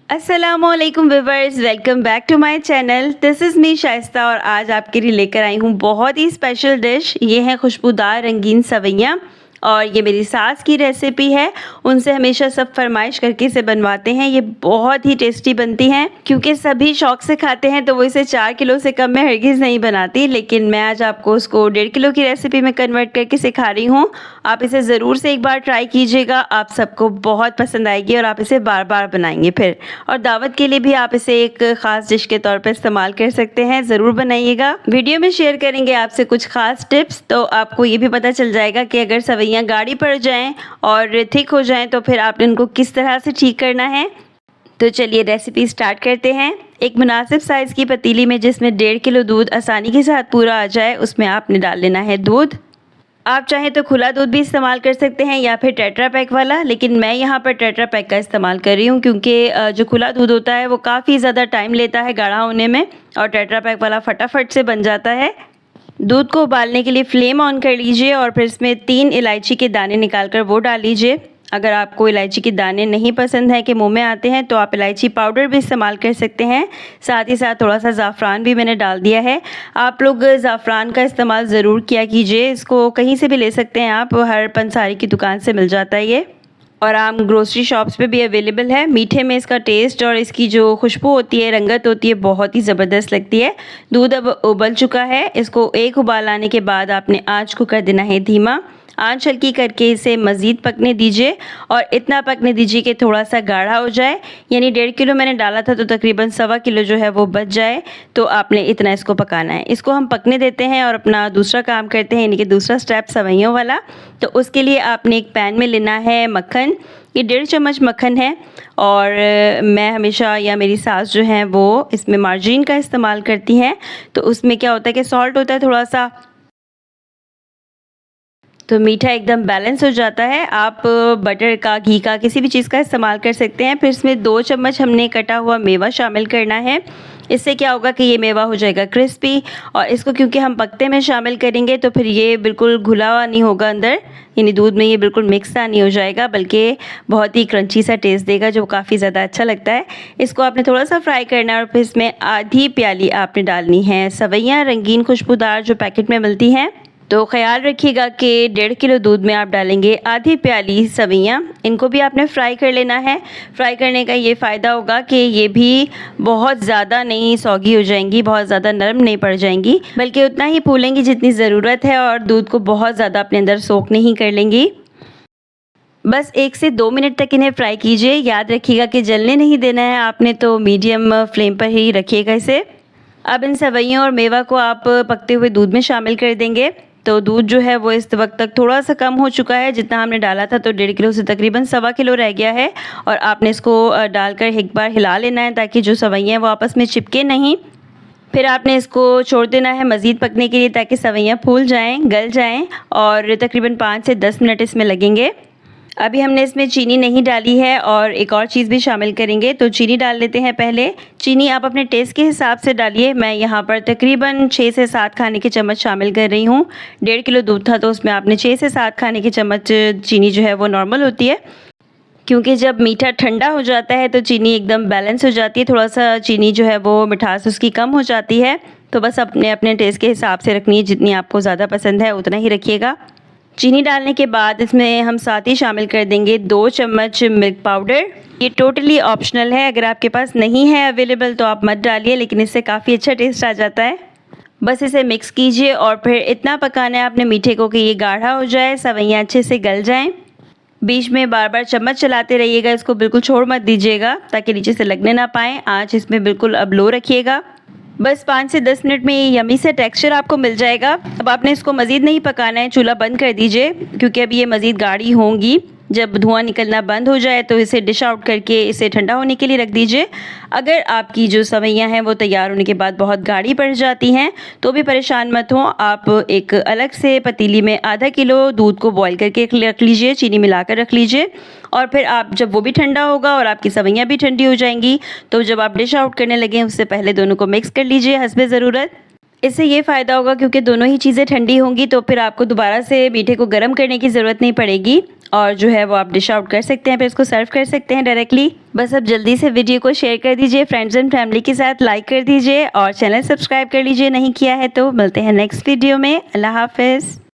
अस्सलामुअलैकुम viewers, welcome back to my channel. This is me Shaista और आज आपके लिए लेकर आई हूँ बहुत ही स्पेशल डिश। ये है खुशबूदार रंगीन सवैयाँ और ये मेरी सास की रेसिपी है। उनसे हमेशा सब फरमाइश करके इसे बनवाते हैं। ये बहुत ही टेस्टी बनती हैं क्योंकि सभी शौक से खाते हैं, तो वो इसे 4 किलो से कम में हरगिज़ नहीं बनाती। लेकिन मैं आज आपको उसको 1.5 किलो की रेसिपी में कन्वर्ट करके सिखा रही हूँ। आप इसे ज़रूर से एक बार ट्राई कीजिएगा, आप सबको बहुत पसंद आएगी और आप इसे बार बार बनाएंगे फिर। और दावत के लिए भी आप इसे एक ख़ास डिश के तौर पर इस्तेमाल कर सकते हैं। ज़रूर बनाइएगा। वीडियो में शेयर करेंगे आपसे कुछ ख़ास टिप्स, तो आपको ये भी पता चल जाएगा कि अगर सवैयाँ गाढ़ी पड़ जाएं और थिक हो जाएं तो फिर आपने उनको किस तरह से ठीक करना है। तो चलिए रेसिपी स्टार्ट करते हैं। एक मुनासिब साइज़ की पतीली में जिसमें 1.5 किलो दूध आसानी के साथ पूरा आ जाए, उसमें आपने डाल लेना है दूध। आप चाहें तो खुला दूध भी इस्तेमाल कर सकते हैं या फिर टेट्रा पैक वाला, लेकिन मैं यहाँ पर टेट्रा पैक का इस्तेमाल कर रही हूँ क्योंकि जो खुला दूध होता है वो काफ़ी ज़्यादा टाइम लेता है गाढ़ा होने में और टेट्रा पैक वाला फटाफट से बन जाता है। दूध को उबालने के लिए फ्लेम ऑन कर लीजिए और फिर इसमें 3 इलायची के दाने निकालकर वो डाल लीजिए। अगर आपको इलायची के दाने नहीं पसंद है कि मुंह में आते हैं तो आप इलायची पाउडर भी इस्तेमाल कर सकते हैं। साथ ही साथ थोड़ा सा ज़ाफ़रान भी मैंने डाल दिया है। आप लोग ज़ाफ़रान का इस्तेमाल ज़रूर किया कीजिए। इसको कहीं से भी ले सकते हैं आप, हर पंसारी की दुकान से मिल जाता है ये और आम ग्रोसरी शॉप्स पे भी अवेलेबल है। मीठे में इसका टेस्ट और इसकी जो खुशबू होती है, रंगत होती है, बहुत ही ज़बरदस्त लगती है। दूध अब उबल चुका है। इसको एक उबाल आने के बाद आपने आँच को कर देना है धीमा। आँच हल्की करके इसे मज़ीद पकने दीजिए और इतना पकने दीजिए कि थोड़ा सा गाढ़ा हो जाए। यानी 1.5 किलो मैंने डाला था तो तकरीबन 1.25 किलो जो है वो बच जाए, तो आपने इतना इसको पकाना है। इसको हम पकने देते हैं और अपना दूसरा काम करते हैं, यानी कि दूसरा स्टेप सवैयों वाला। तो उसके लिए आपने एक पैन में लेना है मक्खन। ये 1.5 चम्मच मक्खन है और मैं हमेशा या मेरी सास जो हैं वो इसमें मार्जीन का इस्तेमाल करती हैं। तो उसमें क्या होता है कि सॉल्ट होता है थोड़ा सा, तो मीठा एकदम बैलेंस हो जाता है। आप बटर का, घी का, किसी भी चीज़ का इस्तेमाल कर सकते हैं। फिर इसमें 2 चम्मच हमने कटा हुआ मेवा शामिल करना है। इससे क्या होगा कि ये मेवा हो जाएगा क्रिस्पी और इसको क्योंकि हम पकते में शामिल करेंगे तो फिर ये बिल्कुल घुला हुआ नहीं होगा अंदर, यानी दूध में ये बिल्कुल मिक्स सा नहीं हो जाएगा, बल्कि बहुत ही क्रंची सा टेस्ट देगा जो काफ़ी ज़्यादा अच्छा लगता है। इसको आपने थोड़ा सा फ्राई करना है और फिर इसमें आधी प्याली आपने डालनी है सवैयाँ रंगीन खुशबूदार जो पैकेट में मिलती हैं। तो ख़्याल रखिएगा कि 1.5 किलो दूध में आप डालेंगे आधी प्याली सवैयाँ। इनको भी आपने फ्राई कर लेना है। फ्राई करने का ये फ़ायदा होगा कि ये भी बहुत ज़्यादा नहीं सौगी हो जाएंगी, बहुत ज़्यादा नरम नहीं पड़ जाएंगी, बल्कि उतना ही फूलेंगी जितनी ज़रूरत है और दूध को बहुत ज़्यादा अपने अंदर सोख नहीं कर लेंगी। बस 1 से 2 मिनट तक इन्हें फ्राई कीजिए। याद रखिएगा कि जलने नहीं देना है आपने, तो मीडियम फ्लेम पर ही रखिएगा इसे। अब इन सवैयों और मेवा को आप पकते हुए दूध में शामिल कर देंगे। तो दूध जो है वो इस वक्त तक थोड़ा सा कम हो चुका है, जितना हमने डाला था तो 1.5 किलो से तकरीबन 1.25 किलो रह गया है और आपने इसको डालकर एक बार हिला लेना है ताकि जो सवैयाँ हैं वो आपस में चिपके नहीं। फिर आपने इसको छोड़ देना है मज़ीद पकने के लिए ताकि सवैयाँ फूल जाएं, गल जाएं और तकरीबन 5 से 10 मिनट इसमें लगेंगे। अभी हमने इसमें चीनी नहीं डाली है और एक और चीज़ भी शामिल करेंगे, तो चीनी डाल लेते हैं पहले। चीनी आप अपने टेस्ट के हिसाब से डालिए। मैं यहाँ पर तकरीबन 6 से 7 खाने के चम्मच शामिल कर रही हूँ। 1.5 किलो दूध था तो उसमें आपने 6 से 7 खाने के चम्मच चीनी जो है वो नॉर्मल होती है, क्योंकि जब मीठा ठंडा हो जाता है तो चीनी एकदम बैलेंस हो जाती है। थोड़ा सा चीनी जो है वो मिठास उसकी कम हो जाती है, तो बस अपने अपने टेस्ट के हिसाब से रखनी है। जितनी आपको ज़्यादा पसंद है उतना ही रखिएगा। चीनी डालने के बाद इसमें हम साथ ही शामिल कर देंगे 2 चम्मच मिल्क पाउडर। ये टोटली ऑप्शनल है, अगर आपके पास नहीं है अवेलेबल तो आप मत डालिए, लेकिन इससे काफ़ी अच्छा टेस्ट आ जाता है। बस इसे मिक्स कीजिए और फिर इतना पकाना है आपने मीठे को कि ये गाढ़ा हो जाए, सवैयाँ अच्छे से गल जाएं। बीच में बार बार चम्मच चलाते रहिएगा, इसको बिल्कुल छोड़ मत दीजिएगा ताकि नीचे से लगने ना पाएँ। आँच इसमें बिल्कुल अब लो रखिएगा। बस 5 से 10 मिनट में ये यमी से टेक्सचर आपको मिल जाएगा। अब आपने इसको मज़ीद नहीं पकाना है, चूल्हा बंद कर दीजिए क्योंकि अब ये मज़ीद गाढ़ी होंगी। जब धुआं निकलना बंद हो जाए तो इसे डिश आउट करके इसे ठंडा होने के लिए रख दीजिए। अगर आपकी जो सवैयाँ हैं वो तैयार होने के बाद बहुत गाढ़ी पड़ जाती हैं तो भी परेशान मत हो। आप एक अलग से पतीली में आधा किलो दूध को बॉईल करके रख लीजिए, चीनी मिलाकर रख लीजिए और फिर आप जब वो भी ठंडा होगा और आपकी सवैयाँ भी ठंडी हो जाएंगी तो जब आप डिश आउट करने लगें उससे पहले दोनों को मिक्स कर लीजिए हस्बे ज़रूरत। इससे ये फ़ायदा होगा क्योंकि दोनों ही चीज़ें ठंडी होंगी तो फिर आपको दोबारा से मीठे को गर्म करने की ज़रूरत नहीं पड़ेगी और जो है वो आप डिश आउट कर सकते हैं, फिर इसको सर्व कर सकते हैं डायरेक्टली। बस अब जल्दी से वीडियो को शेयर कर दीजिए फ्रेंड्स एंड फैमिली के साथ, लाइक कर दीजिए और चैनल सब्सक्राइब कर लीजिए नहीं किया है तो। मिलते हैं नेक्स्ट वीडियो में। अल्लाह हाफिज़।